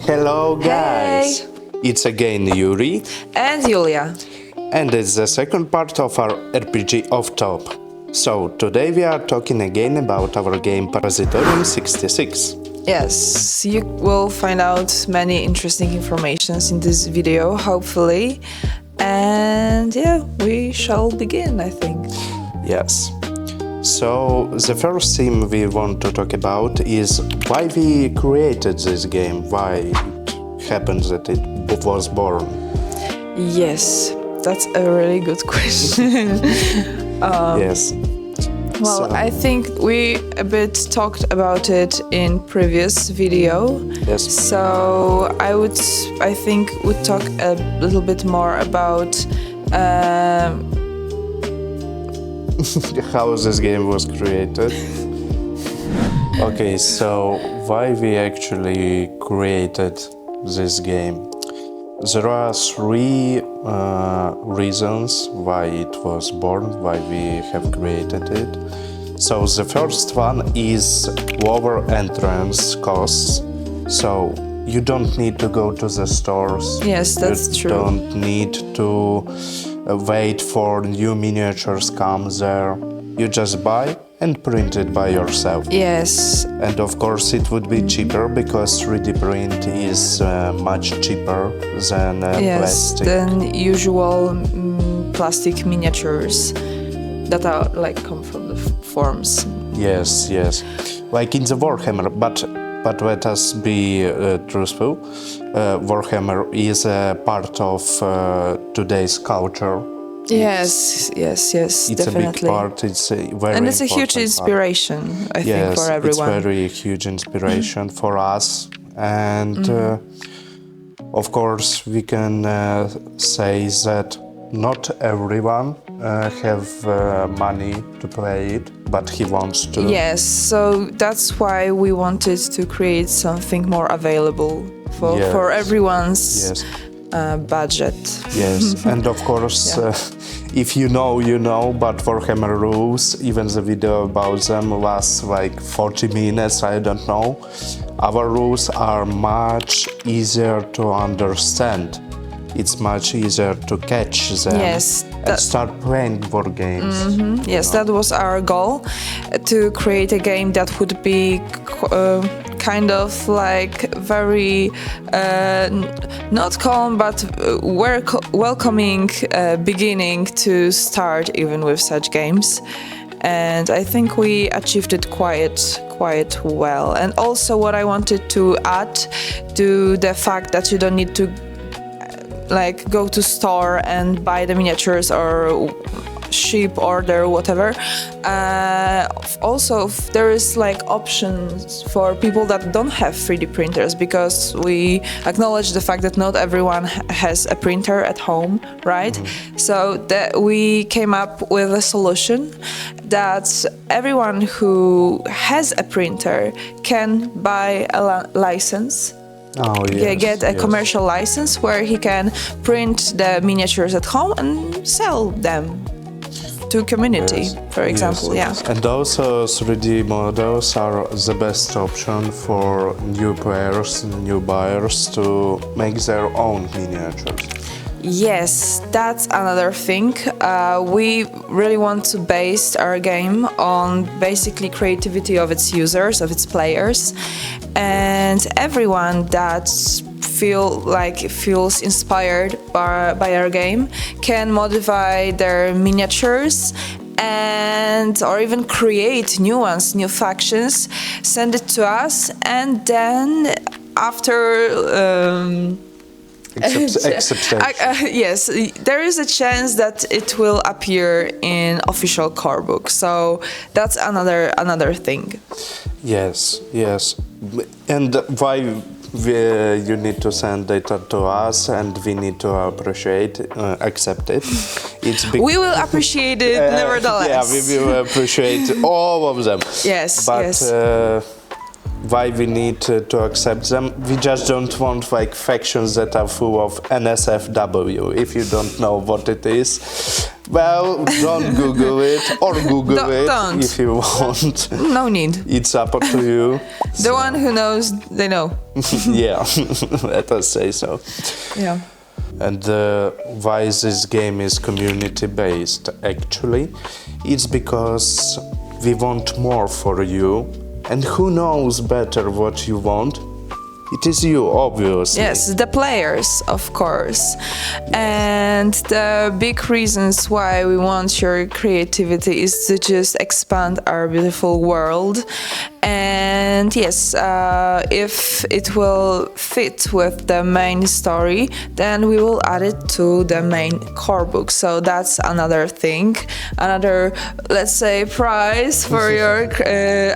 Hello guys! Hey. It's again Yuri, And Julia. and it's the second part of our RPG Off Top. So today we are talking again about our game PARASITORIUM66. Yes, you will find out many interesting informations in this video, hopefully. And yeah, we shall begin, I think. Yes. So the first theme we want to talk about is why we created this game, why it happened that it was born. Yes, that's a really good question. Yes. Well, So- I think we a bit talked about it in previous video. Yes. So I think we'd talk a little bit more about How this game was created. Okay, so why we actually created this game? There are three reasons why it was born, why we have created it. So the first one is lower entrance costs. So you don't need to go to the stores. Yes, that's you true. don't need to wait for new miniatures come there. You just buy and print it by yourself. yes, And of course it would be cheaper because 3D print is much cheaper than plastic. than usual plastic miniatures that are like come from the forms. Yes, yes. Like in the Warhammer, but let us be truthful. Warhammer is a part of today's culture. Yes, It's definitely. a big part. It's a very And it's a huge important part. inspiration, I think, Yes, for everyone. it's very huge inspiration for us, and of course we can say that not everyone have money to play it, but he wants to. Yes, so that's why we wanted to create something more available for Yes. everyone's Yes, budget. yes, and of course, if you know, but Warhammer rules, even the video about them lasts like 40 minutes, I don't know. Our rules are much easier to understand. It's much easier to catch them Yes, and start playing board games. Yes, that was our goal, to create a game that would be kind of like very not calm but welcoming beginning to start even with such games. And I think we achieved it quite well. And also what I wanted to add to the fact that you don't need to like go to store and buy the miniatures or ship order whatever. Also there is like options for people that don't have 3D printers, because we acknowledge the fact that not everyone has a printer at home, right? So that we came up with a solution that everyone who has a printer can buy a license. Oh, yes, Get a yes. commercial license where he can print the miniatures at home and sell them to community, Yes, for example. yes. And also 3D models are the best option for new players, new buyers to make their own miniatures. Yes, that's another thing. We really want to base our game on basically creativity of its users, of its players, and everyone that feels inspired by our game can modify their miniatures and or even create new ones, new factions, send it to us, and then after Acceptation. yes, there is a chance that it will appear in official core book. So that's another thing. Yes, yes. And why you need to send data to us and we need to accept it. It's We will appreciate it nevertheless. Yeah, we will appreciate all of them. Yes, But yes. why we need to accept them. We just don't want like factions that are full of NSFW. If you don't know what it is, well, don't Google it, or Google Don't. if you want. No need. It's up to you. The one who knows, they know. Yeah, let us say so. Yeah. And why this game is community-based, actually, it's because we want more for you, and who knows better what you want? It is you, obviously. Yes, the players, of course. And the big reasons why we want your creativity is to just expand our beautiful world. And yes, if it will fit with the main story, then we will add it to the main core book. So that's another thing, another, let's say, prize for your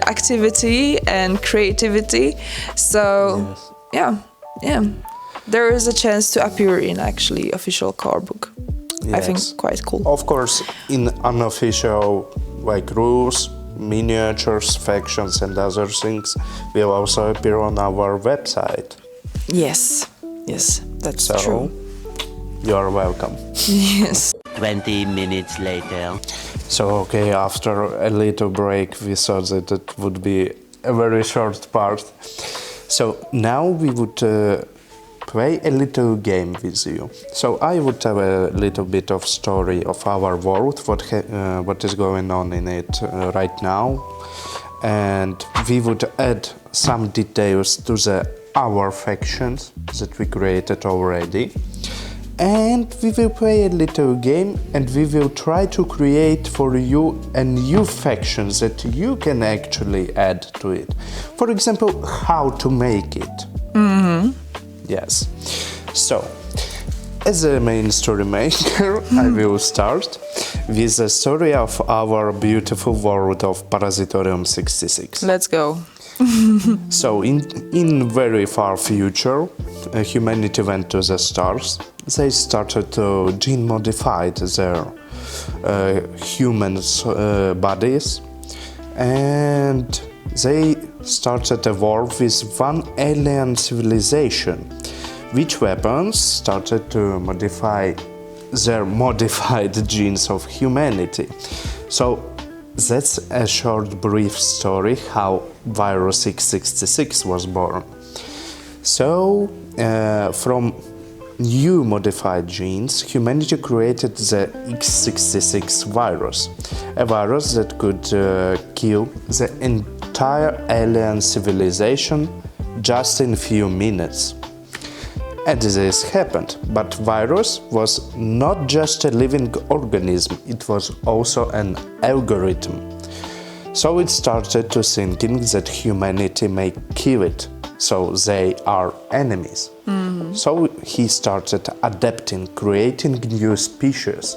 activity and creativity. So Yes. yeah, there is a chance to appear in actually official core book. I think Yes. quite cool. Of course, in unofficial like rules, miniatures, factions, and other things will also appear on our website. Yes, that's true. You're welcome. Yes. 20 minutes later. So, okay, after a little break, we thought that it would be a very short part. So now we would play a little game with you. So I would tell a little bit of story of our world, what is going on in it right now, and we would add some details to our factions that we created already. And we will play a little game, and we will try to create for you a new faction that you can actually add to it. For example, how to make it. Mm-hmm. Yes. So, as a main story maker, I will start with the story of our beautiful world of Parasitorium66. Let's go. So, in very far future, humanity went to the stars. They started to gene modify their human bodies, and they started a war with one alien civilization, which weapons started to modify their modified genes of humanity. So that's a short, brief story how Virus 666 was born. So from new modified genes, humanity created the X66 virus, a virus that could kill the entire alien civilization just in few minutes. And this happened, but virus was not just a living organism, it was also an algorithm. So it started to thinking that humanity may kill it, so they are enemies. So he started adapting, creating new species,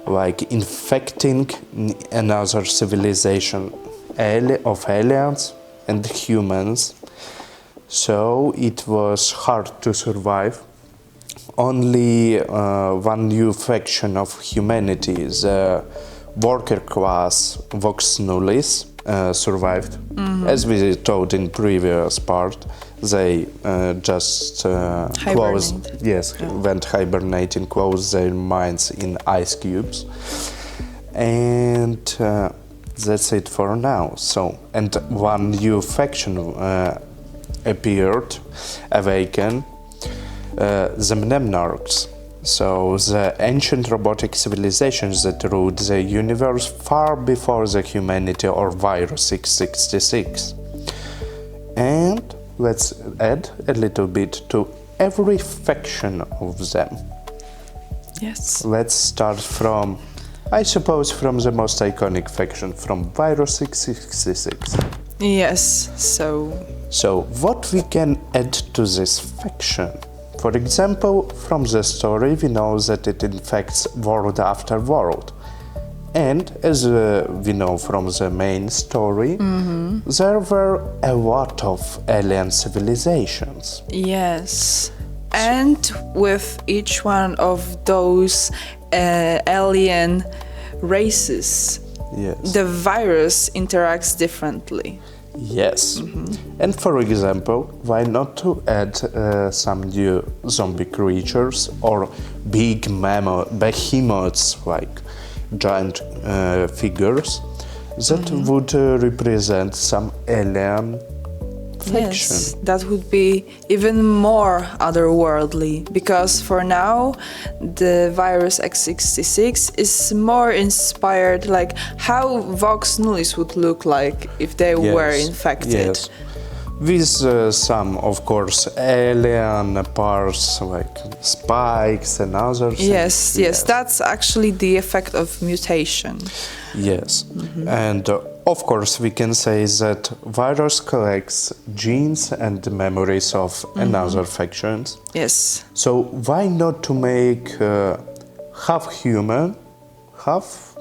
like infecting another civilization of aliens and humans. So it was hard to survive. Only one new faction of humanity, the worker class Vox Nulis, survived. As we told in previous part, they just went hibernating, closed their minds in ice cubes, and that's it for now. So, and one new faction appeared, awakened, the Mnemarchs. So the ancient robotic civilizations that ruled the universe far before the humanity or Virus 666. And let's add a little bit to every faction of them. Yes. Let's start from, I suppose, from the most iconic faction, from Virus 666. Yes, So what we can add to this faction? For example, from the story we know that it infects world after world. And as we know from the main story, there were a lot of alien civilizations. yes. And with each one of those alien races, Yes. the virus interacts differently. Yes. And for example, why not to add some new zombie creatures or big behemoths like giant figures that would represent some alien fiction. Yes, that would be even more otherworldly, because for now the virus X66 is more inspired like how Vox Nulis would look like if they were infected. Yes. With some, of course, alien parts like spikes and other things. Yes, that's actually the effect of mutation. Yes, and of course we can say that virus collects genes and memories of another factions. Yes. So why not to make half human, half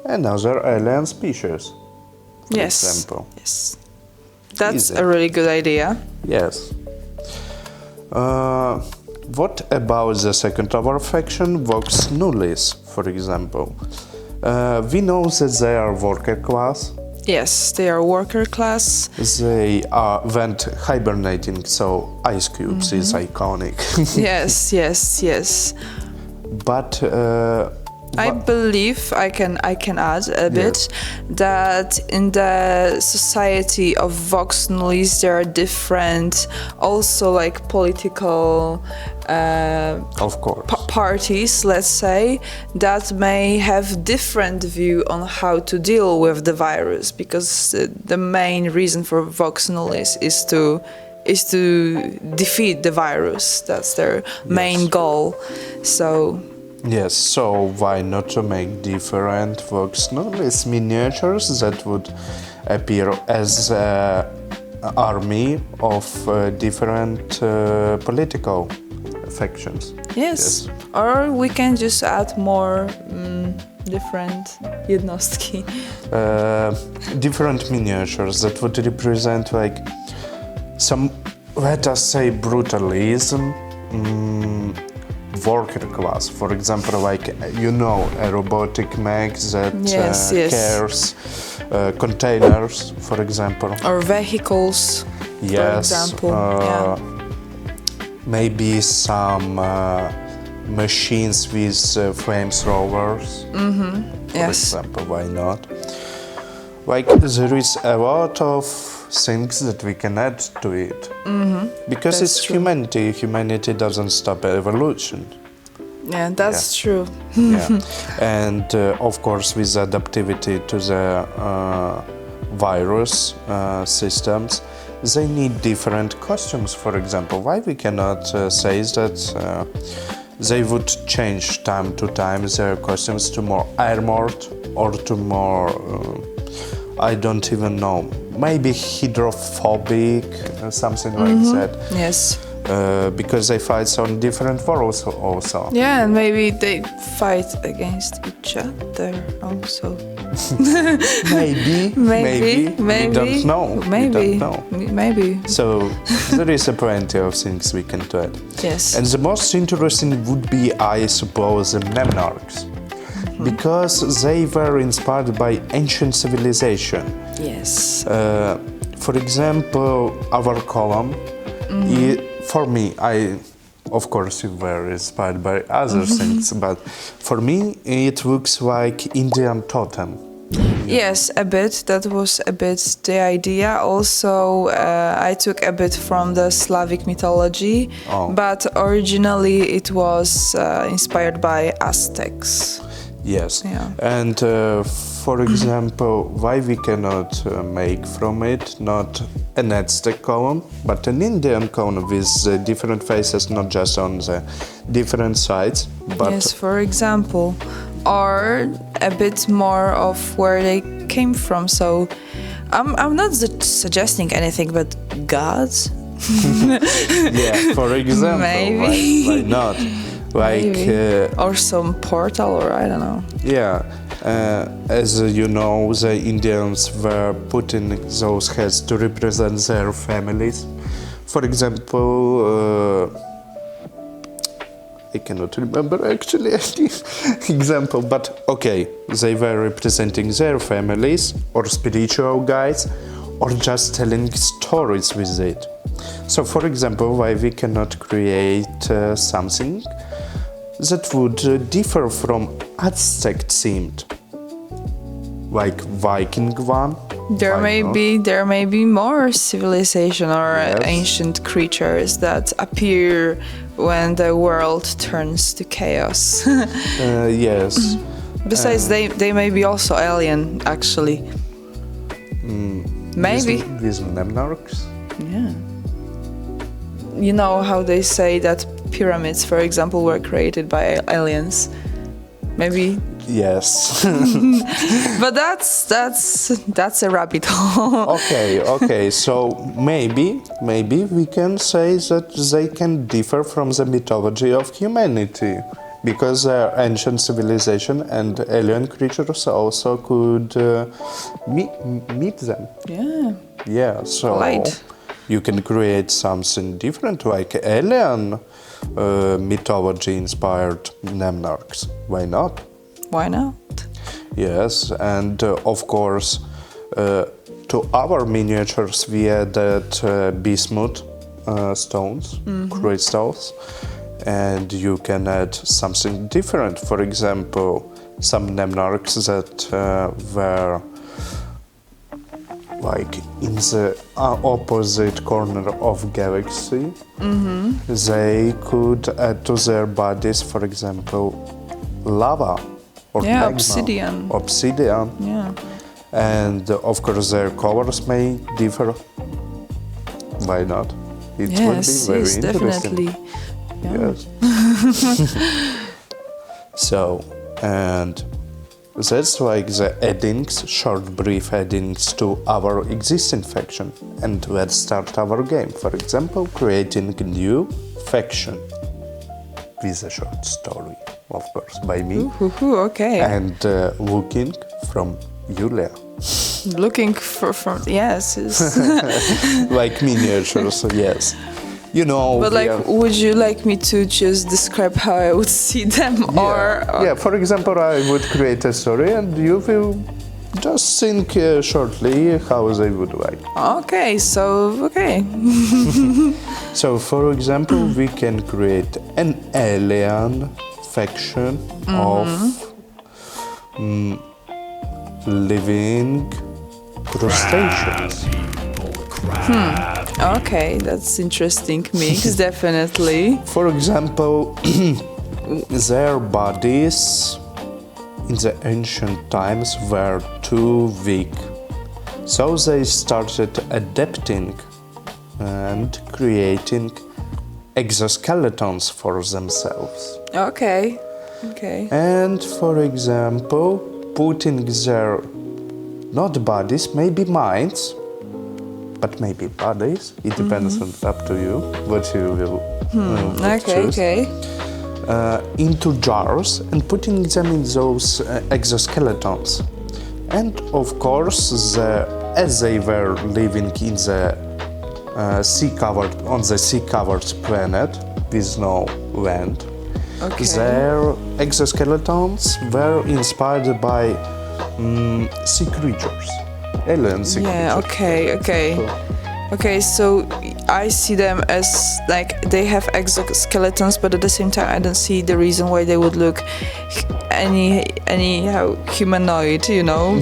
another alien species, for example? Yes. That's Easy. a really good idea. Yes. What about the second of our faction, Vox Nulis, for example? We know that they are worker class. Yes, they are worker class. They went hibernating, so ice cubes is iconic. yes. But I believe I can add a bit that in the society of Vox Nulis there are different, also like political of course, parties, let's say, that may have different view on how to deal with the virus, because the main reason for Vox Nulis is to defeat the virus. That's their main goal. So. Yes, so why not to make different Vox Nulis miniatures that would appear as an army of different political factions? Yes, or we can just add more different jednostki. Different miniatures that would represent like some, let us say, brutalism. Worker class, for example, like a robotic mech that carries containers, for example, or vehicles, for example. Maybe some machines with flamethrowers. For example, why not? Like there is a lot of things that we can add to it. Because That's it's true. humanity. Humanity doesn't stop evolution. Yeah, that's true. And of course, with adaptivity to the virus systems, they need different costumes. For example, why we cannot say that they would change time to time their costumes to more armored or to more I don't even know, maybe hydrophobic, something like that. Yes. Because they fight on different worlds also. Yeah, and maybe they fight against each other also. Maybe. We don't know. Maybe. So there is a plenty of things we can add. Yes. And the most interesting would be, I suppose, the Mnemarchs. Because they were inspired by ancient civilization. Yes. For example, our column, for me, of course, you were inspired by other things, but for me, it looks like Indian totem. Yes, a bit. That was a bit the idea. Also, I took a bit from the Slavic mythology, but originally it was inspired by Aztecs. Yes, Yeah. and for example, why we cannot make from it not an Aztec column, but an Indian column with different faces, not just on the different sides, but Yes, for example, or a bit more of where they came from. So, I'm not suggesting anything, but gods. yeah, for example, Maybe. why not? Like Or some portal, or I don't know. yeah, as you know, the Indians were putting those heads to represent their families. For example, I cannot remember actually any example, but okay, they were representing their families or spiritual guides, or just telling stories with it. So, for example, why we cannot create something that would differ from Aztec themed, like Viking one. There Why not? may be more civilization or Yes. ancient creatures that appear when the world turns to chaos. Yes. Besides, they may be also alien, actually. Maybe. With Mnemarchs. Yeah. You know how they say that pyramids, for example, were created by aliens? Maybe. Yes. But that's a rabbit hole. Okay. So maybe we can say that they can differ from the mythology of humanity, because ancient civilization and alien creatures also could meet them. Yeah. Yeah. So Right. you can create something different, like alien mythology-inspired Mnemarchs. Why not? Why not? Yes, and of course, to our miniatures we added bismuth stones, crystals, and you can add something different. For example, some Mnemarchs that were like in the opposite corner of galaxy. They could add to their bodies, for example, lava. Or Yeah, magma. obsidian. Yeah. And of course their colors may differ. Why not? It would be Yes, very yes, interesting. definitely. Yeah. Yes. So, and that's like the addings, short brief addings to our existing faction. And let's start our game. For example, creating a new faction with a short story, of course, by me. Okay. And looking from Julia. Looking for yes. Like miniatures, yes. You know. But like, would you like me to just describe how I would see them, or? Yeah, for example, I would create a story and you will just think shortly how they would like. Okay, so okay. So, for example, we can create an alien faction of living crustaceans. Okay, that's interesting mix, definitely. For example, their bodies in the ancient times were too weak, so they started adapting and creating exoskeletons for themselves. Okay. And for example, putting their not bodies, maybe minds, but maybe bodies. It depends on up to you what you will choose. Okay. Into jars and putting them in those exoskeletons. And of course, as they were living in the sea-covered planet with no land, their exoskeletons were inspired by sea creatures, alien sea creatures. Okay, so I see them as like they have exoskeletons, but at the same time I don't see the reason why they would look anyhow humanoid, you know.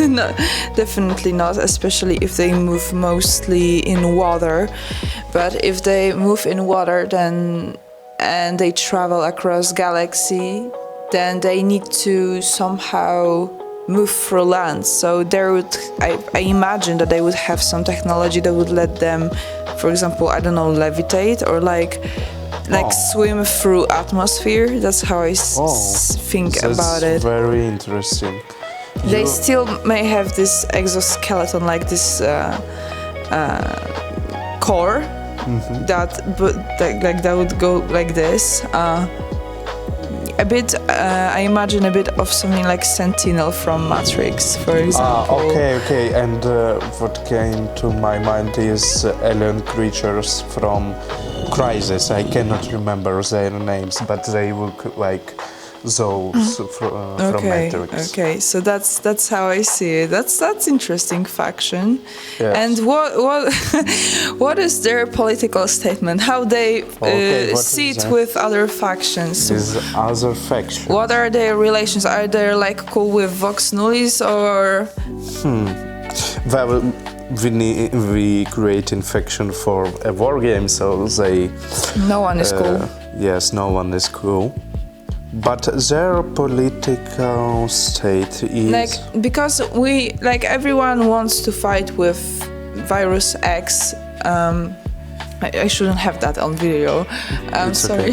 No, definitely not, especially if they move mostly in water. But if they move in water and they travel across galaxy, then they need to somehow move through land. So I imagine that they would have some technology that would let them, for example, I don't know, levitate or like swim through atmosphere. That's how I think about it. That's very interesting. They still may have this exoskeleton, like this core that would go like this. A bit, I imagine a bit of something like Sentinel from Matrix, for example. Okay. And what came to my mind is alien creatures from Crisis. I cannot remember their names, but they look like those from Matrix. Okay, so that's how I see it. That's interesting faction. Yes. And what what is their political statement? How they What see is it that? with other factions? These other factions. What are their relations? Are they like cool with Vox Nulis or? Well, we create infection for a war game, so they. No one is cool. Yes, no one is cool. But their political state is Like because everyone wants to fight with Virus X. I shouldn't have that on video. I'm It's sorry.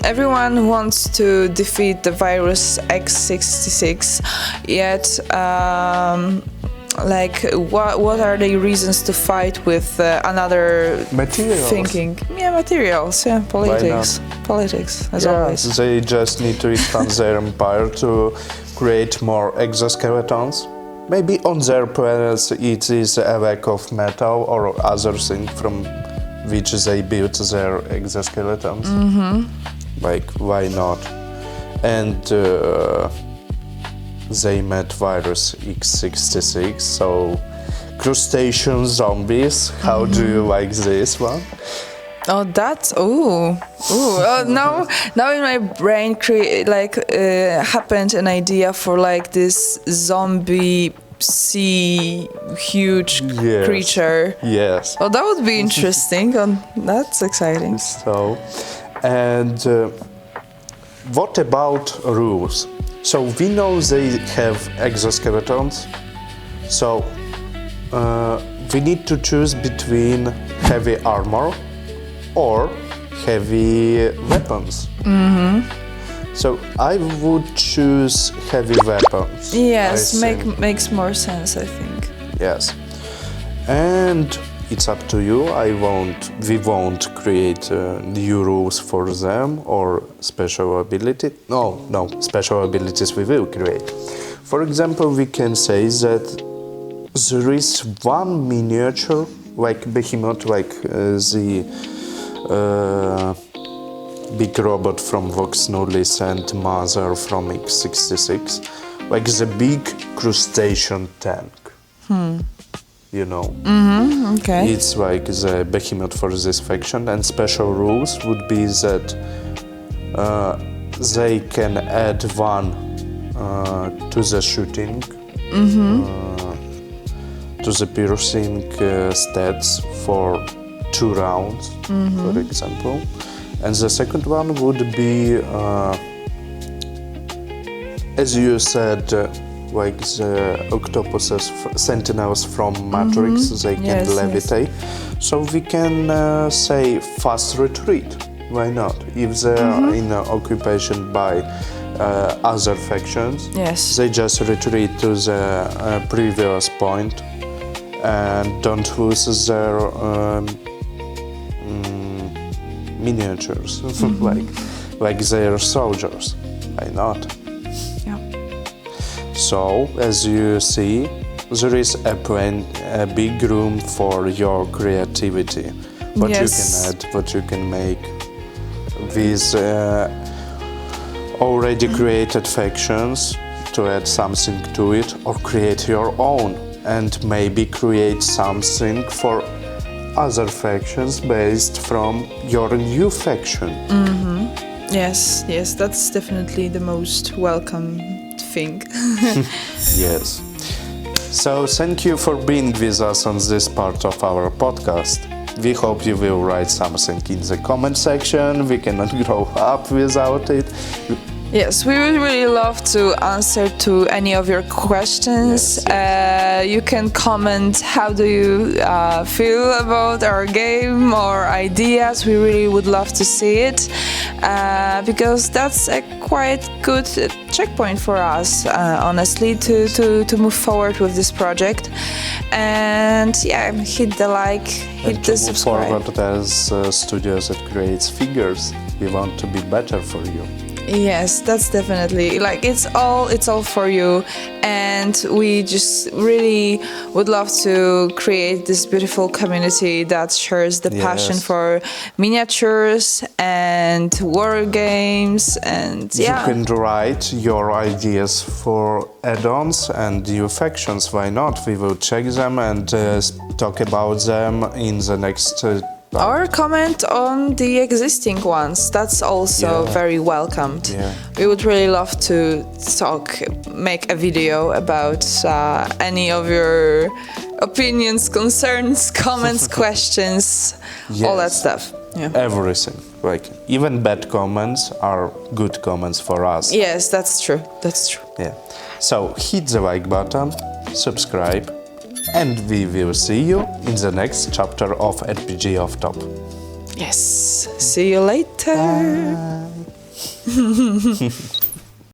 Everyone wants to defeat the virus X66, yet what are the reasons to fight with another materials. thinking? Yeah, materials. Yeah, politics as always. They just need to expand their empire to create more exoskeletons. Maybe on their planets it is a lack of metal or other thing from which they built their exoskeletons. Like, why not? And they met virus X66, so crustacean zombies. How do you like this one? Oh, that's now in my brain happened an idea for like this zombie sea huge Yes. creature. Yes. Oh, that would be interesting. That's exciting. So, and what about rules? So we know they have exoskeletons. So we need to choose between heavy armor or heavy weapons. So I would choose heavy weapons. Yes, I think. makes more sense, I think. Yes. And it's up to you. We won't create new rules for them or special ability. No, special abilities we will create. For example, we can say that there is one miniature, like behemoth, like the big robot from Vox Nulis and Mother from X66, like the big crustacean tank. You know, Okay. it's like the behemoth for this faction, and special rules would be that they can add one to the shooting, to the piercing stats for 2 rounds, for example. And the second one would be, as you said, like the octopuses, sentinels from Matrix, they can Yes, levitate. So we can say fast retreat. Why not? If they are in occupation by other factions, Yes. they just retreat to the previous point and don't lose their miniatures, like their soldiers. Why not? Yeah. So, as you see, there is a big room for your creativity. What you can add, what you can make with already created factions, to add something to it, or create your own, and maybe create something for other factions based from your new faction. Yes, that's definitely the most welcome thing. Yes. So thank you for being with us on this part of our podcast. We hope you will write something in the comment section. We cannot grow up without it. Yes, we would really love to answer to any of your questions. Yes, You can comment how do you feel about our game or ideas. We really would love to see it because that's a quite good checkpoint for us, honestly, to move forward with this project. And yeah, hit the like, hit the subscribe. Forward as studios that creates figures. We want to be better for you. Yes, that's definitely like it's all for you, and we just really would love to create this beautiful community that shares the passion Yes. for miniatures and war games, and You yeah. can write your ideas for add-ons and new factions. Why not? We will check them and talk about them in the next. Or comment on the existing ones. That's also Yeah. very welcomed. Yeah. We would really love to make a video about any of your opinions, concerns, comments, questions, all that Yes. stuff. Yeah. Everything. Like even bad comments are good comments for us. Yes, that's true. That's true. Yeah. So hit the like button, subscribe, and we will see you in the next chapter of RPG Off Top. Yes. See you later.